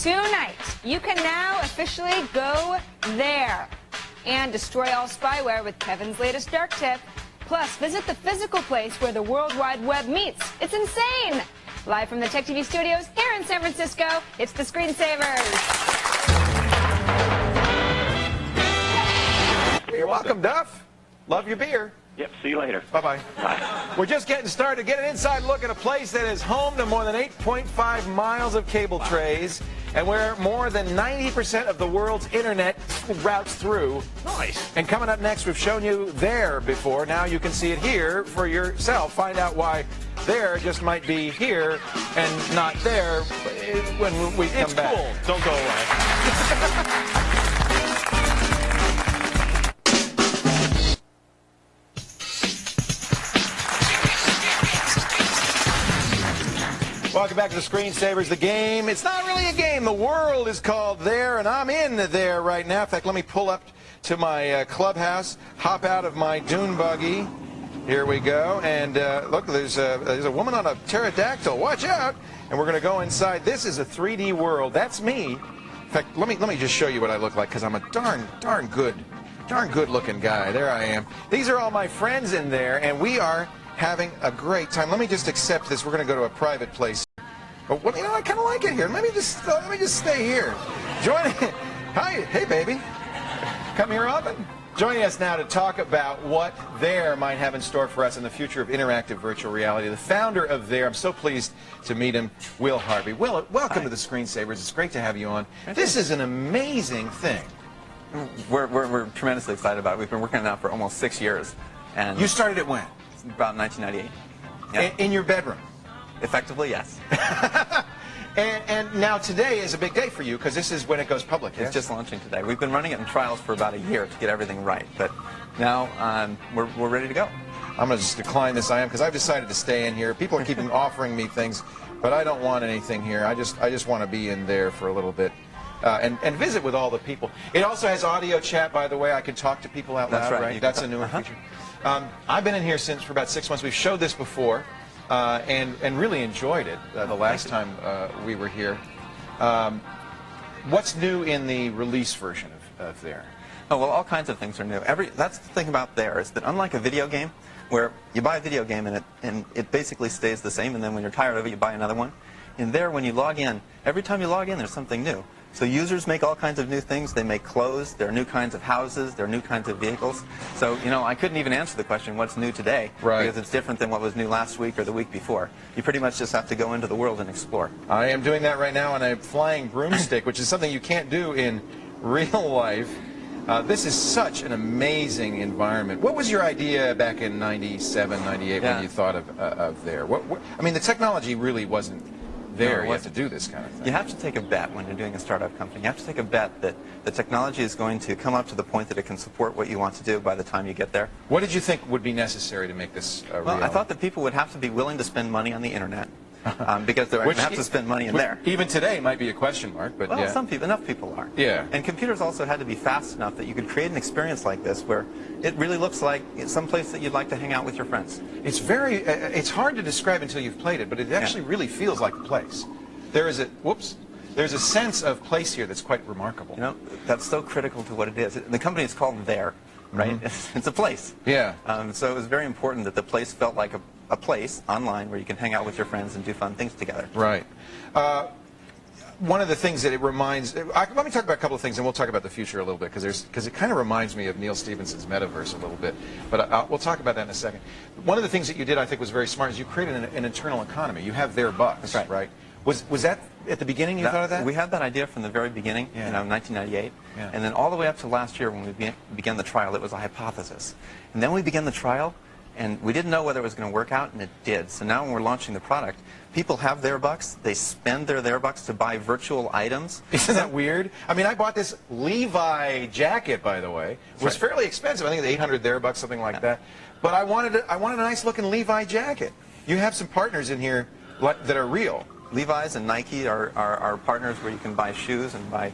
Tonight, you can now officially go there and destroy all spyware with Kevin's latest dark tip. Plus, visit the physical place where the World Wide Web meets. It's insane! Live from the TechTV studios here in San Francisco, it's the Screensavers. You're welcome, Duff. Love your beer. Yep, see you later. Bye-bye. Bye. We're just getting started. Get an inside look at a place that is home to more than 8.5 miles of cable trays and where more than 90% of the world's internet routes through. Nice. And coming up next, we've shown you there before. Now you can see it here for yourself. Find out why there just might be here and not there when we come back. It's cool. Don't go away. Welcome back to the Screensavers, the game. It's not really a game. The world is called There, and I'm in there right now. In fact, let me pull up to my clubhouse, hop out of my dune buggy. Here we go. And look, there's a woman on a pterodactyl. Watch out. And we're going to go inside. This is a 3D world. That's me. In fact, let me just show you what I look like, because I'm a darn good looking guy. There I am. These are all my friends in there, and we are having a great time. Let me just accept this. We're going to go to a private place. But what, I kind of like it here. Let me just stay here. Hi, hey baby. Come here often. Joining us now to talk about what There might have in store for us in the future of interactive virtual reality. The founder of There. I'm so pleased to meet him, Will Harvey. Will, welcome to the Screensavers. It's great to have you on. This is an amazing thing. We're tremendously excited about it. We've been working on it now for almost 6 years. And You started it when? About 1998. Yeah. In your bedroom? Effectively, yes. and now today is a big day for you because this is when it goes public. It's just launching today. We've been running it in trials for about a year to get everything right, but now we're ready to go. I'm going to just decline this because I've decided to stay in here. People are keeping offering me things, but I don't want anything here. I just want to be in there for a little bit. And visit with all the people. It also has audio chat, by the way. I can talk to people out loud, right? That's a newer feature. I've been in here for about 6 months. We've showed this before and really enjoyed it the last time we were here. What's new in the release version of There? Oh, well, all kinds of things are new. That's the thing about There is that unlike a video game, where you buy a video game and it basically stays the same, and then when you're tired of it, you buy another one. In There, when you log in, every time you log in, there's something new. So users make all kinds of new things. They make clothes. There are new kinds of houses. There are new kinds of vehicles. So, I couldn't even answer the question, what's new today? Right. Because it's different than what was new last week or the week before. You pretty much just have to go into the world and explore. I am doing that right now on a flying broomstick, which is something you can't do in real life. This is such an amazing environment. What was your idea back in 97, 98 when you thought of There? I mean, the technology really wasn't there yet to do this kind of thing. You have to take a bet when you're doing a startup company. You have to take a bet that the technology is going to come up to the point that it can support what you want to do by the time you get there. What did you think would be necessary to make this Well, reality? I thought that people would have to be willing to spend money on the internet. Because they're going to have to spend money in there. Even today might be a question mark, but well, yeah. enough people are. Yeah. And computers also had to be fast enough that you could create an experience like this where it really looks like it's someplace that you'd like to hang out with your friends. It's it's hard to describe until you've played it, but it actually really feels like a place. There's a sense of place here that's quite remarkable. That's so critical to what it is. The company is called There, right? Mm-hmm. It's a place. Yeah. So it was very important that the place felt like a place online where you can hang out with your friends and do fun things together. Right. One of the things that it reminds... let me talk about a couple of things, and we'll talk about the future a little bit, because it kind of reminds me of Neil Stephenson's metaverse a little bit. But we'll talk about that in a second. One of the things that you did, I think, was very smart, is you created an internal economy. You have There bucks, right? Was that at the beginning you thought of that? We had that idea from the very beginning, in 1998. Yeah. And then all the way up to last year when we began the trial, it was a hypothesis. And then we began the trial, and we didn't know whether it was going to work out, and it did. So now when we're launching the product, people have There bucks. They spend their bucks to buy virtual items. Isn't that weird? I mean, I bought this Levi jacket, by the way. It was fairly expensive. I think it's 800 There bucks, something like that. But I wanted a nice-looking Levi jacket. You have some partners in here that are real. Levi's and Nike are partners where you can buy shoes and buy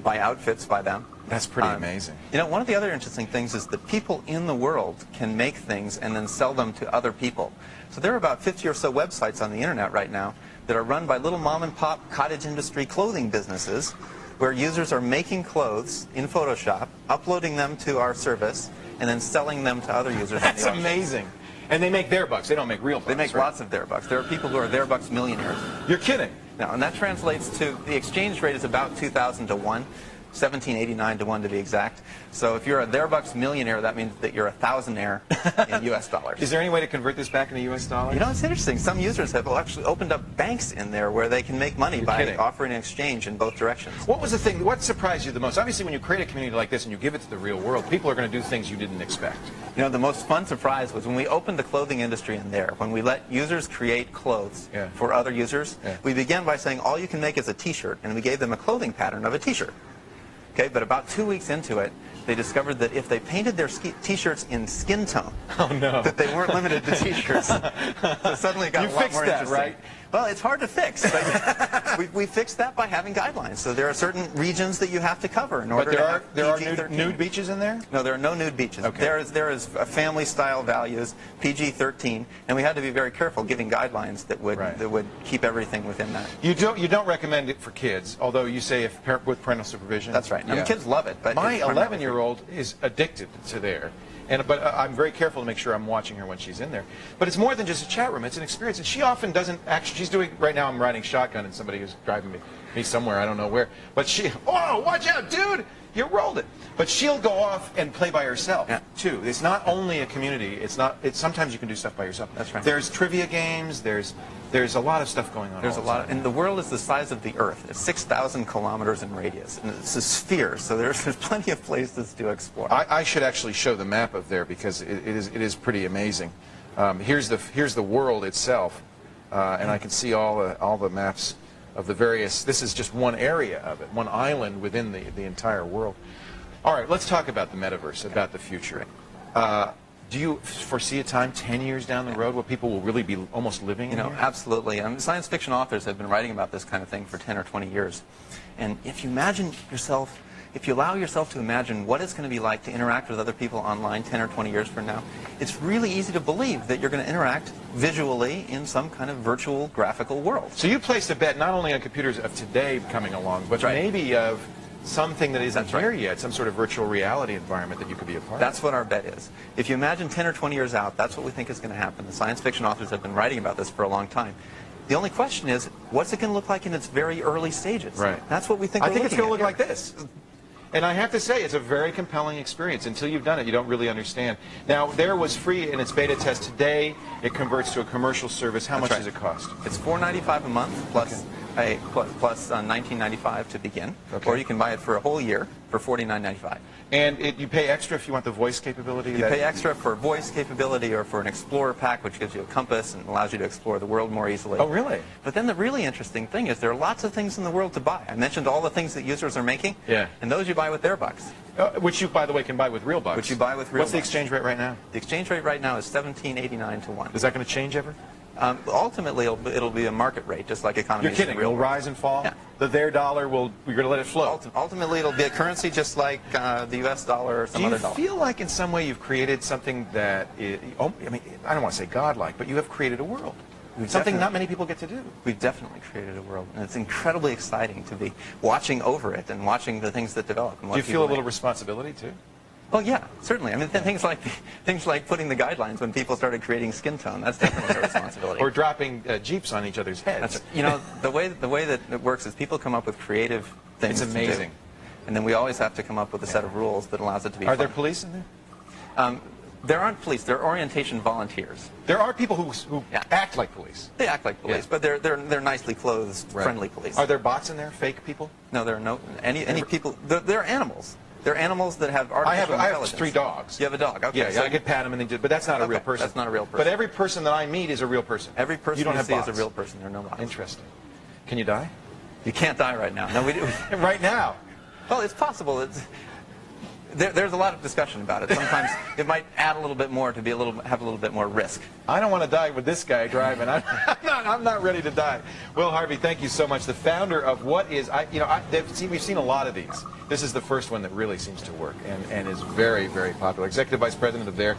buy outfits by them. That's pretty amazing. You know, one of the other interesting things is that people in the world can make things and then sell them to other people. So there are about 50 or so websites on the internet right now that are run by little mom-and-pop cottage industry clothing businesses where users are making clothes in Photoshop, uploading them to our service, and then selling them to other users. That's amazing. And they make their bucks. They don't make real bucks. They make right? lots of their bucks. There are people who are their bucks millionaires. You're kidding. No, and that translates to, the exchange rate is about 2,000 to 1. 1789 to 1 to be exact. So if you're a their bucks millionaire, that means that you're a thousandaire in U.S. dollars. Is there any way to convert this back into U.S. dollars? You know, it's interesting. Some users have actually opened up banks in there where they can make money by offering an exchange in both directions. What was the thing? What surprised you the most? Obviously, when you create a community like this and you give it to the real world, people are going to do things you didn't expect. You know, the most fun surprise was when we opened the clothing industry in there, when we let users create clothes for other users. We began by saying all you can make is a T-shirt, and we gave them a clothing pattern of a T-shirt. Okay, but about 2 weeks into it, they discovered that if they painted their T-shirts in skin tone, that they weren't limited to T-shirts. So suddenly it got a lot more interesting. Right? Well, it's hard to fix. But we fixed that by having guidelines. So there are certain regions that you have to cover in order to have there are nude beaches in there? No, there are no nude beaches. Okay. There is family-style values, PG-13, and we had to be very careful giving guidelines that would keep everything within that. You don't recommend it for kids, although you say with parental supervision. That's right. I mean, kids love it. But my 11-year-old is addicted to there. But I'm very careful to make sure I'm watching her when she's in there. But it's more than just a chat room. It's an experience. And she often doesn't actually, she's doing, right now I'm riding shotgun and somebody is driving me somewhere, I don't know where. But oh, watch out, dude, you rolled it. But she'll go off and play by herself, too. It's not only a community. Sometimes you can do stuff by yourself. That's right. There's trivia games. There's a lot of stuff going on. There's a lot, and the world is the size of the Earth. It's 6,000 kilometers in radius, and it's a sphere. So there's plenty of places to explore. I should actually show the map of there because it is pretty amazing. Here's the world itself, and I can see all the maps of the various. This is just one area of it, one island within the entire world. All right, let's talk about the metaverse, about the future. Do you foresee a time 10 years down the road where people will really be almost living in here? Absolutely. Science fiction authors have been writing about this kind of thing for 10 or 20 years. And if you allow yourself to imagine what it's going to be like to interact with other people online 10 or 20 years from now, it's really easy to believe that you're going to interact visually in some kind of virtual graphical world. So you placed a bet not only on computers of today coming along, but maybe of something that isn't here yet, some sort of virtual reality environment that you could be a part of. That's what our bet is. If you imagine 10 or 20 years out, that's what we think is going to happen. The science fiction authors have been writing about this for a long time. The only question is, what's it going to look like in its very early stages? Right. That's what we think. I think it's going to look like this. And I have to say, it's a very compelling experience. Until you've done it, you don't really understand. Now, there was free in its beta test. Today, it converts to a commercial service. How much does it cost? It's $4.95 a month plus plus $19.95 to begin, or you can buy it for a whole year for $49.95. And you pay extra if you want the voice capability? You pay extra for voice capability or for an Explorer pack, which gives you a compass and allows you to explore the world more easily. Oh, really? But then the really interesting thing is there are lots of things in the world to buy. I mentioned all the things that users are making, and those you buy with their bucks. Which you, by the way, can buy with real bucks. Which you buy with real bucks. What's the exchange rate right now? The exchange rate right now is $17.89 to 1. Is that going to change ever? Ultimately, it'll be a market rate, just like economies. You're kidding. It'll rise and fall? Yeah. Their dollar we're going to let it flow. Ultimately, it'll be a currency just like the U.S. dollar or some other dollar. Do you feel like in some way you've created something that I mean, I don't want to say godlike, but you have created a world. Something not many people get to do. We've definitely created a world, and it's incredibly exciting to be watching over it and watching the things that develop. And do you feel a little responsibility, too? Oh yeah, certainly. I mean, things like putting the guidelines when people started creating skin tone. That's definitely a responsibility. Or dropping Jeeps on each other's heads. You know, the way that it works is people come up with creative things. It's amazing. To do, and then we always have to come up with a set of rules that allows it to be. Are there police in there? There aren't police. They're orientation volunteers. There are people who act like police. They act like police, but they're nicely clothed, friendly police. Are there bots in there? Fake people? No, there are no any people. They're animals. They're animals that have artificial intelligence. I have 3 dogs. You have a dog. Okay. Yeah, so I could pat them and but that's not a real person. That's not a real person. But every person that I meet is a real person. Every person you don't you see bots. is a real person. There are no bots. Interesting. Can you die? You can't die right now. No, we do. Right now? Well, it's possible. There's a lot of discussion about it. Sometimes it might add a little bit more to be have a little bit more risk. I don't want to die with this guy driving. I'm not ready to die. Will Harvey, thank you so much. The founder of what is, we've seen a lot of these. This is the first one that really seems to work and is very, very popular. Executive Vice President of There,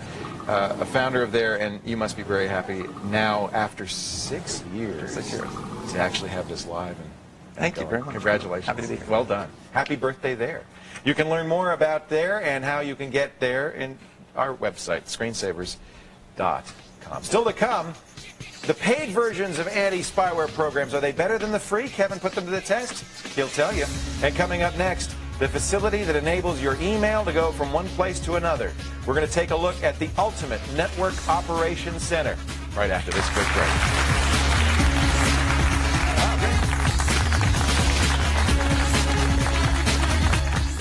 a founder of There, and you must be very happy now after 6 years. 6 years. To actually have this live. And thank you very much. Congratulations. Happy to be here. Well done. Happy birthday There. You can learn more about There and how you can get There in our website, screensavers.com. Still to come, the paid versions of anti-spyware programs, are they better than the free? Kevin put them to the test. He'll tell you. And coming up next, the facility that enables your email to go from one place to another. We're going to take a look at the ultimate network operations center right after this quick break.